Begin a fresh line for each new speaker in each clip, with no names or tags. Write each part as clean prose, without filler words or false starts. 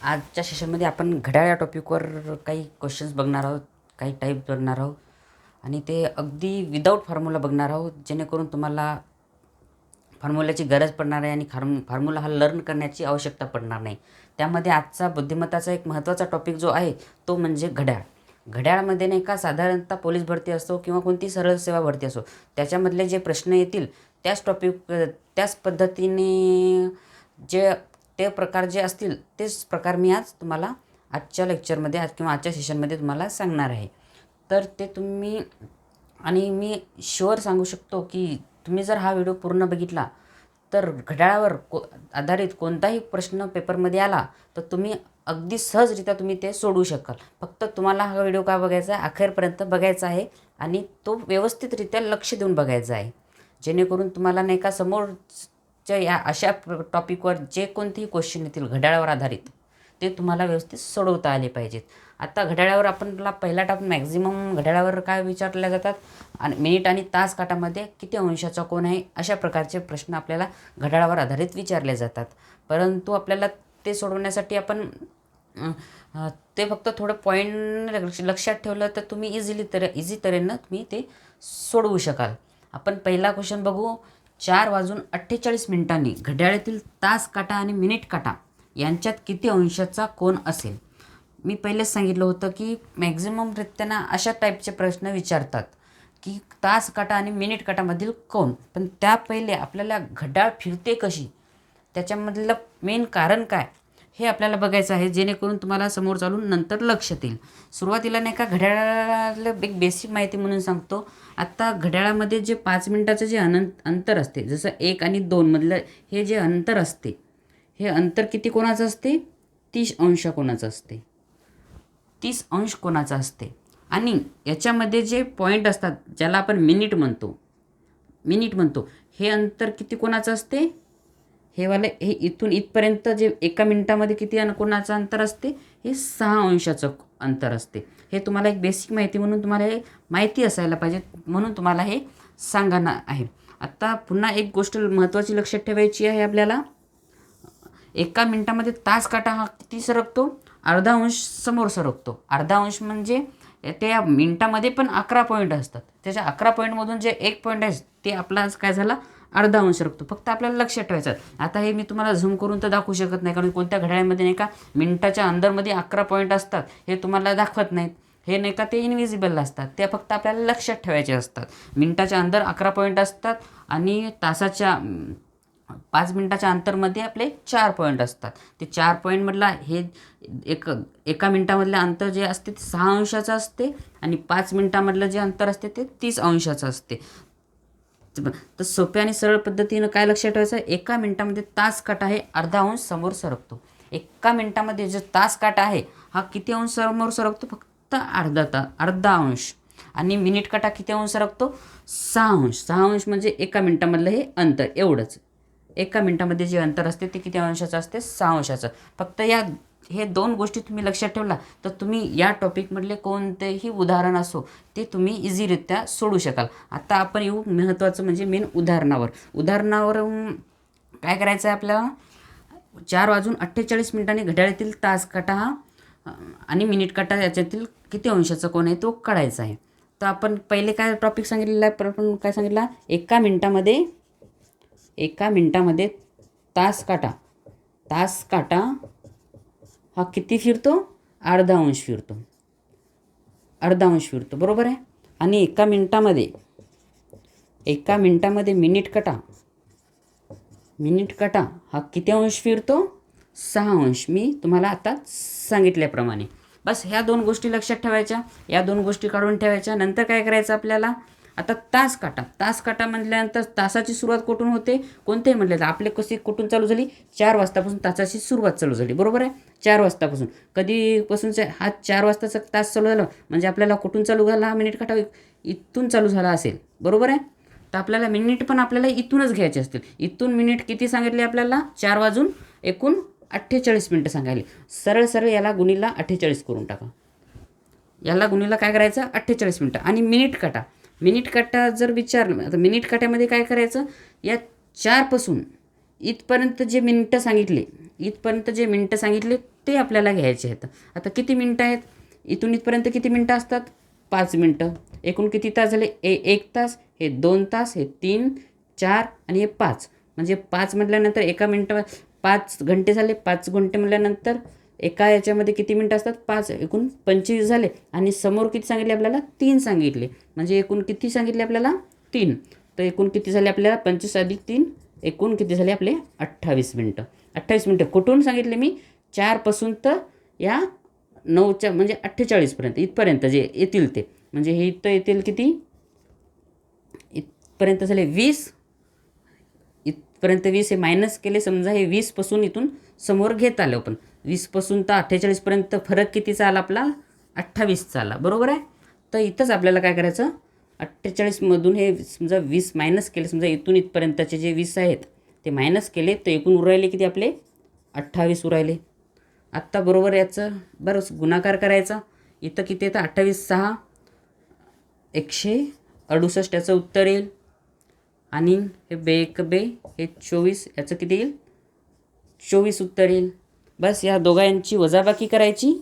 आजच्या सेशनमध्ये आपण घड्याळ या टॉपिकवर काही क्वेश्चन्स बघणार आहोत, काही टाईप बघणार आहोत आणि ते अगदी विदाऊट फॉर्म्युला बघणार आहोत, जेणेकरून तुम्हाला फॉर्म्युल्याची गरज पडणार आहे आणि फॉर्म्युला हा लर्न करण्याची आवश्यकता पडणार नाही. त्यामध्ये आजचा बुद्धिमत्ताचा एक महत्त्वाचा टॉपिक जो आहे तो म्हणजे घड्याळ. घड्याळमध्ये नाही का साधारणतः पोलीस भरती असो किंवा कोणती सरळ सेवा भरती असो, त्याच्यामधले जे प्रश्न येतील त्याच पद्धतीने जे ते प्रकार जे असतील तेच प्रकार मी आज तुम्हाला आजच्या लेक्चरमध्ये किंवा आजच्या सेशनमध्ये तुम्हाला सांगणार आहे. तर ते तुम्ही आणि मी शुअर सांगू शकतो की तुम्ही जर हा व्हिडिओ पूर्ण बघितला तर घड्याळावर आधारित कोणताही प्रश्न पेपरमध्ये आला तर तुम्ही अगदी सहजरित्या तुम्ही ते सोडवू शकाल. फक्त तुम्हाला हा व्हिडिओ का बघायचा आहे, अखेरपर्यंत बघायचा आहे आणि तो व्यवस्थितरित्या लक्ष देऊन बघायचा आहे, जेणेकरून तुम्हाला नाही का समोरच्या या अशा टॉपिकवर जे कोणतेही क्वेश्चन येतील घड्याळावर आधारित ते तुम्हाला व्यवस्थित सोडवता आले पाहिजेत. आता घड्याळावर आपणला पहिला टॉपिक मॅक्झिमम घड्याळावर काय विचारले जातात आणि मिनिट आणि तास काठामध्ये किती अंशाचा कोन आहे, अशा प्रकारचे प्रश्न आपल्याला घड्याळावर आधारित विचारले जातात. परंतु आपल्याला ते सोडवण्यासाठी आपण ते फक्त थोडं पॉईंट लक्षात ठेवलं तर तुम्ही इझी तऱ्हेनं तुम्ही ते सोडवू शकाल. आपण पहिला क्वेश्चन बघू. 4:48 घड्याळातील तास काटा आणि मिनिट काटा यांच्यात किती अंशाचा कोन असेल. मी पहिलेच सांगितलं होतं की मॅक्झिमम रित्यांना अशा टाईपचे प्रश्न विचारतात की तास काटा आणि मिनिट काटामधील कोन. पण त्या पहिले आपल्याला घड्याळ फिरते कशी, त्याच्यामधलं मेन कारण काय हे आपल्याला बघायचं आहे, जेणेकरून तुम्हाला समोर चालून नंतर लक्षात येईल. सुरुवातीला नाही का घड्याळाला एक बेसिक माहिती म्हणून सांगतो. आता घड्याळामध्ये जे 5 मिनिटाचं जे अंतर असते, जसं 1 आणि 2 मधलं हे जे अंतर असते, हे अंतर किती कोणाचं असते? 30 अंश कोणाचं असते, 30 अंश कोणाचं असते. आणि याच्यामध्ये जे पॉईंट असतात ज्याला आपण मिनिट म्हणतो, हे अंतर किती कोणाचं असते? हे इथून इथपर्यंत जे एका मिनिटामध्ये किती कोणाचं अंतर असते? हे 6 अंशाचं अंतर असते. हे तुम्हाला एक बेसिक माहिती म्हणून तुम्हाला हे माहिती असायला पाहिजे, म्हणून तुम्हाला हे सांगणं आहे. आता पुन्हा एक गोष्ट महत्त्वाची लक्षात ठेवायची आहे आपल्याला. एका मिनिटामध्ये तास काटा हा किती सरकतो? अर्धा अंश समोर सरकतो. अर्धा अंश म्हणजे त्या मिनिटामध्ये पण 11 पॉईंट असतात. त्याच्या 11 पॉईंटमधून जे एक पॉईंट आहे ते आपला काय झाला? अर्धा अंश सरकतो. फक्त आपल्याला लक्षात ठेवायचं. आता हे मी तुम्हाला झूम करून तर दाखवू शकत नाही, कारण कोणत्या घड्याळामध्ये नाही का मिनिटाच्या अंदरमध्ये 11 पॉईंट असतात, हे तुम्हाला दाखवत नाहीत. हे नाही का ते इनविजिबल असतात, ते फक्त आपल्याला लक्षात ठेवायचे असतात. मिनिटाच्या अंदर 11 पॉईंट असतात आणि तासाच्या 5 मिनिटाच्या अंतरमध्ये आपले 4 पॉईंट असतात. ते 4 पॉईंटमधला हे एका मिनिटामधलं अंतर जे असते ते 6 अंशाचं असते आणि 5 मिनिटामधलं जे अंतर असते ते 30 अंशाचं असते. तर सोप्या आणि सरळ पद्धतीनं काय लक्षात ठेवायचं? एका मिनिटामध्ये तास काटा आहे अर्धा अंश समोर सरकतो. एका मिनिटामध्ये जो तास काटा आहे हा किती अंश समोर सरकतो? फक्त अर्धा अंश. आणि मिनिट काटा किती अंश सरकतो? 6 अंश. 6 अंश म्हणजे एका मिनिटामधलं हे अंतर एवढंच. एका मिनिटामध्ये जे अंतर असते ते किती अंशाचं असते? 6 अंशाचं. फक्त हे 2 गोष्टी तुम्ही लक्षात ठेवला तर तुम्ही या टॉपिकमधले कोणतेही उदाहरण असो ते तुम्ही इझीरित्या सोडू शकाल. आता आपण येऊ महत्त्वाचं म्हणजे मेन उदाहरणावर काय करायचं आहे आपल्याला? 4:48 घड्याळातील तास काटा हा आणि मिनिट काटा याच्यातील किती अंशाचा कोन आहे तो काढायचा आहे. तर आपण पहिले काय टॉपिक सांगितलेला आहे? आपण काय सांगितलं? एका मिनिटामध्ये तास काटा हा किती फिरतो? अर्धा अंश फिरतो. बरोबर आहे. आणि एका मिनिटामध्ये मिनिट काटा हा किती अंश फिरतो? 6 अंश. मी तुम्हाला आता सांगितल्याप्रमाणे. बस ह्या 2 गोष्टी लक्षात ठेवायच्या, या 2 गोष्टी काढून ठेवायच्या. नंतर काय करायचं आपल्याला? आता तास काटा म्हटल्यानंतर तासाची सुरुवात कुठून होते? कोणतेही म्हटलं तर आपले कशी कुठून चालू झाली? 4 वाजतापासून तासाची सुरुवात चालू झाली. बरोबर आहे. 4 वाजतापासून कधीपासूनचा हा 4 वाजताचा तास चालू झाला म्हणजे आपल्याला कुठून चालू झाला? हा मिनिट काटा इथून चालू झाला असेल. बरोबर आहे. तर आपल्याला मिनिट पण आपल्याला इथूनच घ्यायचे असतील. इथून मिनिट किती सांगितले आपल्याला? 4:48 सांगायले. सरळ याला गुणीला 48 करून टाका. याला गुणीला काय करायचं? 48 मिनिटं. आणि मिनिट काटा जर विचारलं आता मिनिट काट्यामध्ये काय करायचं? या 4 पासून इथपर्यंत जे मिनिटं सांगितले ते आपल्याला घ्यायचे आहेत. आता किती मिनटं आहेत, इथून इथपर्यंत किती मिनटं असतात, 5 मिनटं. एकूण किती तास झाले, 1 तास, हे 2 तास, हे 3, 4 आणि हे 5. म्हणजे 5 म्हटल्यानंतर एका मिनटं 5 घंटे झाले. 5 घंटे म्हटल्यानंतर एका याच्यामध्ये किती मिनटं असतात, 5, एकूण 25 झाले. आणि समोर किती सांगितले आपल्याला, 3 सांगितले. म्हणजे एकूण किती सांगितले आपल्याला, 3. तर एकूण किती झाले आपल्याला, 25 अधिक 3, एकूण किती झाले आपले 28 मिनटं. 28 मिनटं कुठून सांगितले मी, 4पासून तर या 9च्या म्हणजे 48पर्यंत, इथपर्यंत जे येतील ते. म्हणजे हे इथं येतील किती, इथपर्यंत झाले 20, इथपर्यंत 20, हे मायनस केले समजा. हे 20पासून इथून समोर घेत आलं पण. 20पासून तर 48पर्यंत फरक कितीचा आला आपला, 28चा आला. बरोबर आहे. तर इथंच आपल्याला काय करायचं, 48मधून हे समजा 20 मायनस केले. समजा इथून इथपर्यंतचे जे 20 आहेत ते मायनस केले, तर एकूण उरायले किती आपले, 28 उरायले. आत्ता बरोबर याचं बरं गुणाकार करायचा. इथं किती येतं, 28 6 168 याचं उत्तर येईल. आणि हे 2 1 2 हे 24, याचं किती येईल, 24 उत्तर येईल. बस या दोघांची वजाबाकी करायची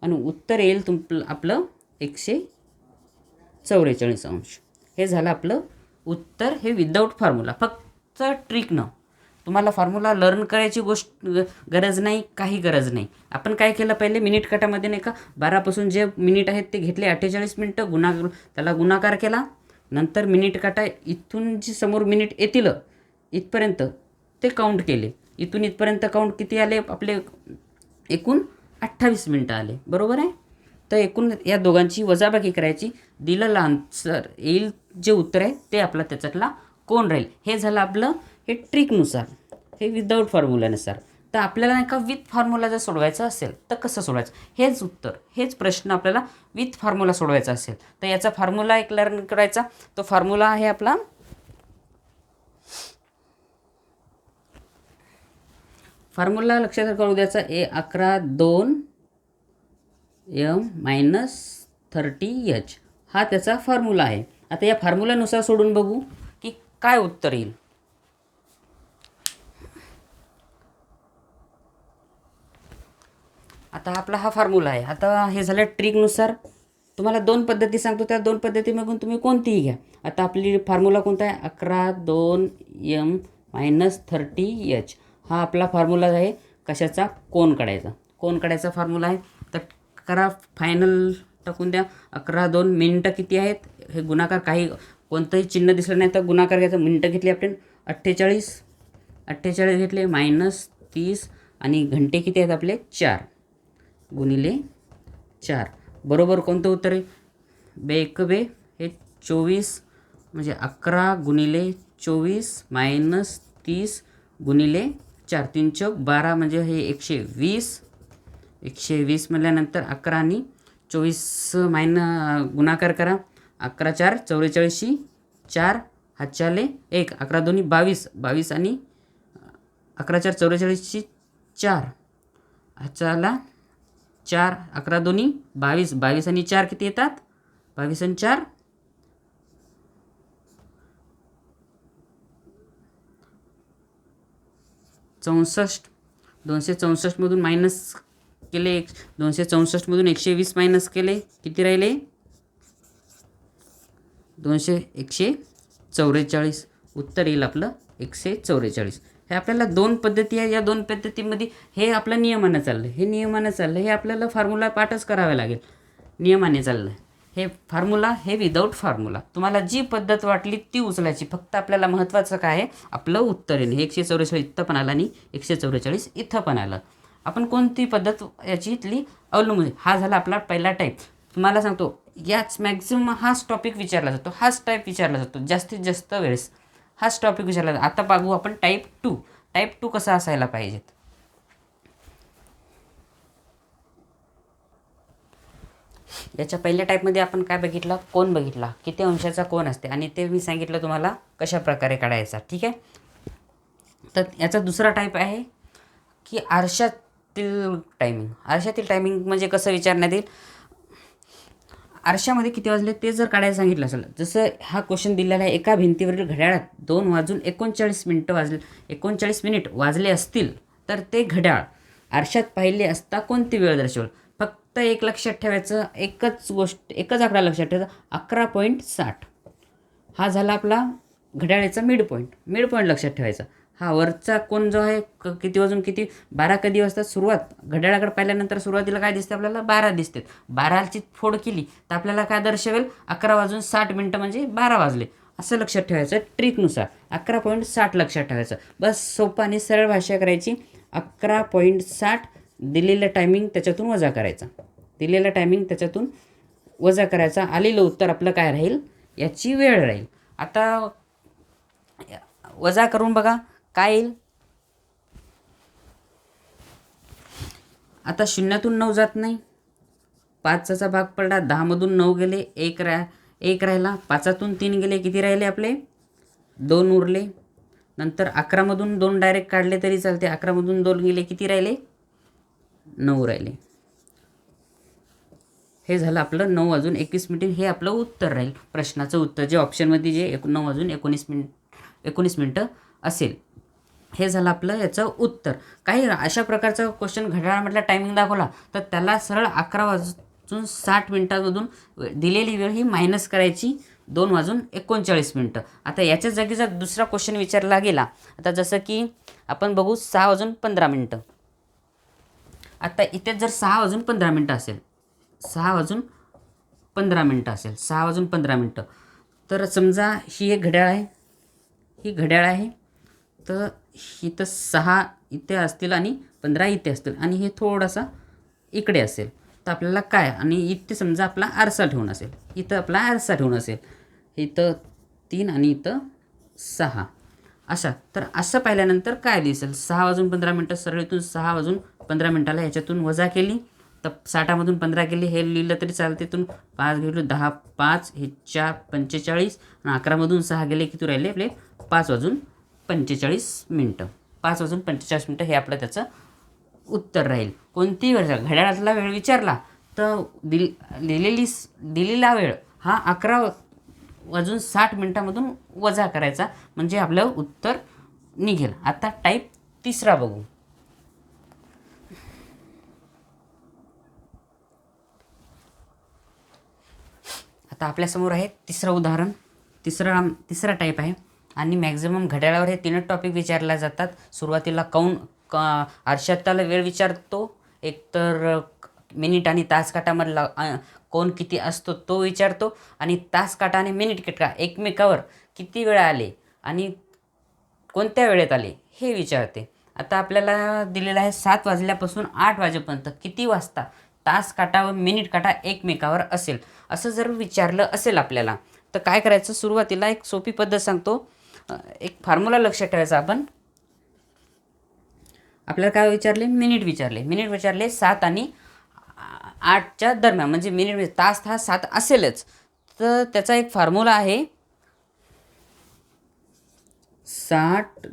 आणि उत्तर येईल आपलं 144 हे झालं आपलं उत्तर. हे विदाऊट फॉर्म्युला, फक्त ट्रिकनं. तुम्हाला फॉर्म्युला लर्न करायची गरज नाही, काही गरज नाही. आपण काय केलं, पहिले मिनिट काटामध्ये नाही का 12पासून जे मिनिट आहेत ते घेतले, 48 मिनटं, त्याला गुणाकार केला. नंतर मिनिट काटा इथून जी समोर मिनिट येतील इथपर्यंत ते काउंट केले. इथून इथपर्यंत काउंट किती आले आपले, एकूण 28 मिनटं आले. बरोबर आहे. तर एकूण या दोघांची वजाबाकी करायची. दिलेलं आन्सर येईल, जे उत्तर आहे ते आपला त्याच्यातला कोण राहील. हे झालं आपलं हे ट्रिकनुसार, हे विदाऊट फॉर्म्युलानुसार. तर आपल्याला नाही का विथ फॉर्म्युला जर सोडवायचं असेल तर कसं सोडवायचं, हेच उत्तर, हेच प्रश्न आपल्याला विथ फॉर्म्युला सोडवायचा असेल तर याचा फॉर्म्युला एक लर्न करायचा. तो फॉर्म्युला आहे आपला, फॉर्म्युला लक्षात करू द्यायचा, A11 2 m - 30h हा त्याचा फॉर्म्युला आहे. आता या फॉर्म्युलानुसार सोडून बघू की काय उत्तर येईल. आता आपला हा फॉर्म्युला आहे. आता हे झालं ट्रिकनुसार. तुम्हाला 2 पद्धती सांगतो, त्या 2 पद्धतीमधून तुम्ही कोणतीही घ्या. आता आपली फॉर्म्युला कोणता आहे, 11 2 m - 30h हा आपला फॉर्म्युला आहे. कशाचा, कोण काढायचा. कोण काढायचा फॉर्म्युला आहे. तर करा, फायनल टाकून द्या. 11 2 मिनटं किती आहेत, हे गुणाकार, काही कोणतंही चिन्ह दिसलं नाही तर गुणाकार घ्यायचा. मिनटं घेतली आपण 48 घेतले, -30 आणि घंटे किती आहेत आपले, 4 गुणिले 4. बरोबर कोणतं उत्तर आहे, 2 1 2 हे 24, म्हणजे 11 गुणिले 24 - 30 गुणिले 4, 3 चौक 12, म्हणजे हे 120 म्हटल्यानंतर 11 आणि 24 गुणाकार करा. 11 4 44, 4 हातच्याले 1, 11 2 22, 22 आणि 11 4 44, 4 हातच्याला 4, 11 2 22, 22 आणि 4 किती येतात, 22 आणि 4 64. 264मधून मायनस केले, 264मधून 120 मायनस केले, किती राहिले, 144. उत्तर येईल आपलं 144. हे आपल्याला 2 पद्धती आहे. या 2 पद्धतीमध्ये हे आपलं नियमानं चाललं, हे नियमानं चाललं. हे आपल्याला फॉर्म्युला पाठच करावे लागेल, नियमाने चाललं. हे फॉर्म्युला, हे विदाऊट फॉर्म्युला. तुम्हाला जी पद्धत वाटली ती उचलायची. फक्त आपल्याला महत्त्वाचं काय आहे, आपलं उत्तर येणे. 144 इथं पण आलं आणि 144 इथं पण आलं. आपण कोणती पद्धत याची इथली अवलंबून. हा झाला आपला पहिला टाईप. तुम्हाला सांगतो, याच मॅक्झिमम हाच टॉपिक विचारला जातो, हाच टाईप विचारला जातो जास्तीत जास्त वेळेस, हाच टॉपिक विचारला जातो. आता बघू आपण टाईप 2. टाईप 2 कसा असायला पाहिजेत. याच्या पहिल्या टाईपमध्ये आपण काय बघितलं, कोण बघितला, किती अंशाचा कोण असते आणि ते मी सांगितलं तुम्हाला कशा प्रकारे काढायचा. ठीक आहे. तर याचा दुसरा टाईप आहे की आरशातील टायमिंग. आरशातील टायमिंग म्हणजे कसं विचारण्यात येईल, आरशामध्ये किती वाजले ते जर काढायला सांगितलं असेल, जसं हा क्वेश्चन दिलेला आहे, एका भिंतीवरील घड्याळात 2 वाजून 39 मिनिट वाजले असतील तर ते घड्याळ आरशात पाहिले असता कोणती वेळ दर्शवेल. फक्त एक लक्षात ठेवायचं, एकच आकडा लक्षात ठेवायचा, 11.60. हा झाला आपला घड्याळाचा मिड पॉईंट लक्षात ठेवायचा. हा वरचा कोण जो आहे किती वाजून किती 12 कधी वाजतात सुरुवात, घड्याळाकडे पाहिल्यानंतर सुरुवातीला काय दिसते आपल्याला 12 दिसते. 12ची फोड केली तर आपल्याला काय दर्शवेल 11:60 म्हणजे 12 वाजले असं लक्षात ठेवायचं. ट्रिकनुसार 11.60 लक्षात ठेवायचं. बस सोपं आणि सरळ भाषा करायची. 11.60 दिलेलं टायमिंग त्याच्यातून वजा करायचा, दिलेलं टायमिंग त्याच्यातून वजा करायचा. आलेलं उत्तर आपलं काय राहील, याची वेळ राहील. आता वजा करून बघा काय येईल. आता 0तून 9 जात नाही, 5चा भाग पडला, 10मधून 9 गेले, एक राहिला, 5तून 3 गेले, किती राहिले आपले 2 उरले. नंतर 11मधून 2 डायरेक्ट काढले तरी चालते, 11मधून 2 गेले, किती राहिले 9 राहिले. हे झालं आपलं 9:21. हे आपलं उत्तर राहील, प्रश्नाचं उत्तर जे ऑप्शनमध्ये जे 9:19 मिनटं असेल. हे झालं आपलं याचं उत्तर. काही अशा प्रकारचा क्वेश्चन घड्याळामधला टायमिंग दाखवला तर त्याला सरळ 11:60 दिलेली वेळ ही मायनस करायची 2:39. आता याच्या जागी जर दुसरा क्वेश्चन विचारला गेला, आता जसं की आपण बघू 6:15. आता इथे जर 6:15 असेल, 6:15 तर समजा ही एक घड्याळ आहे, ही घड्याळ आहे, तर इथं 6 इथे असतील आणि 15 इथे असतील आणि हे थोडासा इकडे असेल, तर आपल्याला काय, आणि इथे समजा आपला आरसा ठेवून असेल, इथं आपला आरसा ठेवून असेल, इथं 3 आणि इथं 6 अशा. तर असं पाहिल्यानंतर काय दिसेल, 6:15 सरळ इथून 6:15 ह्याच्यातून वजा केली तर 60मधून 15 गेली, हे लिहिलं तरी चालते. इथून 5 गेलो, 10, 5 हे 4, 45 आणि 11मधून 6 गेले, किती राहिले आपले 5:45. 5:45 हे आपलं त्याचं उत्तर राहील. कोणती वेळ घड्याळातला वेळ विचारला तर दिलेला वेळ हा 11:60 वजा करायचा, म्हणजे आपलं उत्तर निघेल. आता टाईप तिसरा बघू. आता आपल्यासमोर आहे तिसरं उदाहरण. तिसरा टाईप आहे आणि मॅक्झिमम घड्याळावर हे 3 टॉपिक विचारले जातात. सुरुवातीला आरशाताला वेळ विचारतो, एकतर मिनिट आणि तास काटामधला कोण किती असतो तो विचारतो, आणि तास काटा आणि मिनिट काटा एकमेकावर किती वेळा आले आणि कोणत्या वेळेत आले हे विचारते. आता आपल्याला दिलेलं आहे 7 वाजल्यापासून 8 वाजेपर्यंत किती वाजता तास काटा व मिनिट काटा एकमेकावर असेल, असं जर विचारलं असेल आपल्याला तर काय करायचं. सुरुवातीला एक सोपी पद्धत सांगतो, एक फॉर्म्युला लक्षात ठेवायचा. आपल्याला काय विचारले, मिनिट विचारले 7 आणि 8च्या दरम्यान, म्हणजे मिनिट तास हा 7 असेलच, तर त्याचा एक फॉर्म्युला आहे 60 ×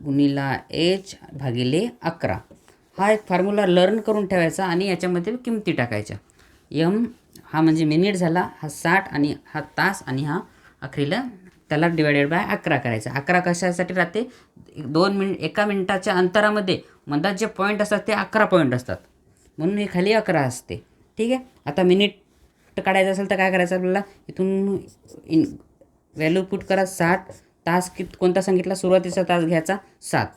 h/11. हा एक फॉर्म्युला लर्न करून ठेवायचा आणि याच्यामध्ये किमती टाकायच्या. हा म्हणजे मिनिट झाला, हा 60 आणि हा तास, आणि हा अखेरीला त्याला /11 करायचा. 11 कशासाठी राहते, 1 मिनिटाच्या अंतरामध्ये मधात जे पॉईंट असतात ते 11 पॉईंट असतात, म्हणून हे खाली 11 असते. ठीक आहे. आता मिनिट काढायचं असेल तर काय करायचं, आपल्याला इथून व्हॅल्यू पुट करा 60. तास कोणता सांगितला, सुरुवातीचा तास घ्यायचा 7,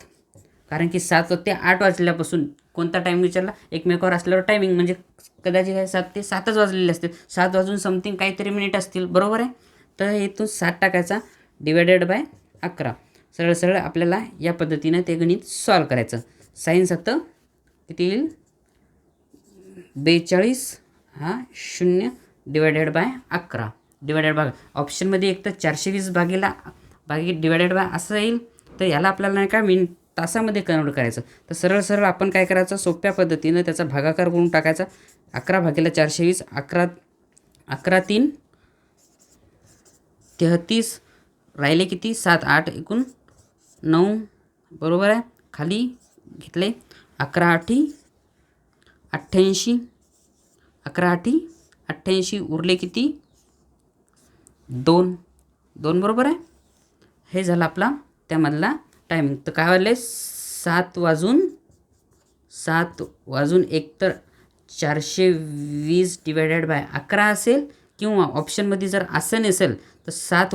कारण की 7 ते 8 वाजल्यापासून कोणता टाईम विचारला, एकमेकावर असल्यावर टायमिंग, म्हणजे कदाचित हे 7 ते 7च वाजलेले असतील, 7 वाजून समथिंग काहीतरी मिनिट असतील, बरोबर आहे. तर इथून 7 टाकायचा /11. सरळ आपल्याला या पद्धतीनं ते गणित सॉल्व करायचं. साईन 7 किती येईल 42, हा 0 /11 ऑप्शनमध्ये एक तर 420 // असं येईल, तर याला आपल्याला नाही का तासामध्ये कन्वर्ट करायचं. तर सरळ आपण काय करायचं, सोप्या पद्धतीनं त्याचा भागाकार करून टाकायचा. 11/420, 11×3 33, राहिले किती 7, 8 एकूण 9, बरोबर आहे. खाली घेतले 11×8 = 88, 11×8 = 88, उरले किती 2, बरोबर आहे. हे झालं आपला त्यामधला टायमिंग. तर काय वाजले 7 वाजून 7 वाजून 1 तर 420 डिवायडेड बाय 11 असेल, किंवा ऑप्शनमध्ये जर असं नसेल तर 7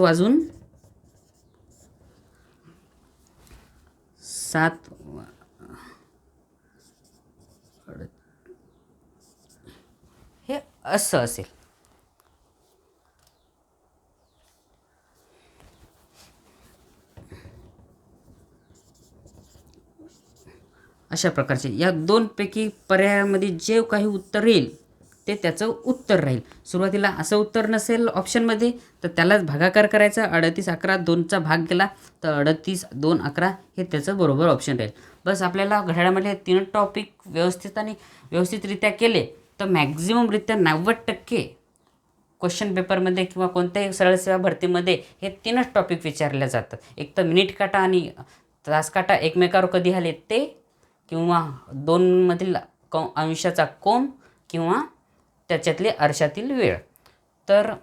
हे असं असेल. अशा प्रकारचे या दोनपैकी पर्यायामध्ये जे काही उत्तर येईल ते त्याचं उत्तर राहील. सुरुवातीला असं उत्तर नसेल ऑप्शनमध्ये तर त्यालाच भागाकार करायचा. 38 11 2चा भाग केला तर 38 2 11 हे त्याचं बरोबर ऑप्शन राहील. बस आपल्याला घड्याळामधले 3 टॉपिक व्यवस्थितरित्या केले तर मॅक्झिममरित्या 90% क्वेश्चन पेपरमध्ये किंवा कोणत्याही सरळ सेवा भरतीमध्ये हे 3च टॉपिक विचारले जातात. एक तर मिनिट काटा आणि तास काटा एकमेकावर कधी आले ते, किंवा दोनमधील अंशाचा कोन, किंवा त्याच्यातले अर्शातील वेळ. तर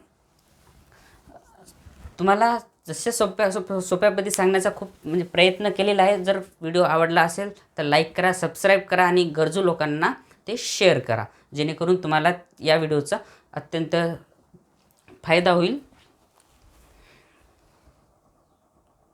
तुम्हाला जसे सोप्यापद्धती सांगण्याचा खूप म्हणजे प्रयत्न केलेला आहे. जर व्हिडिओ आवडला असेल तर लाईक करा, सबस्क्राईब करा आणि गरजू लोकांना ते शेअर करा, जेणेकरून तुम्हाला या व्हिडिओचा अत्यंत फायदा होईल.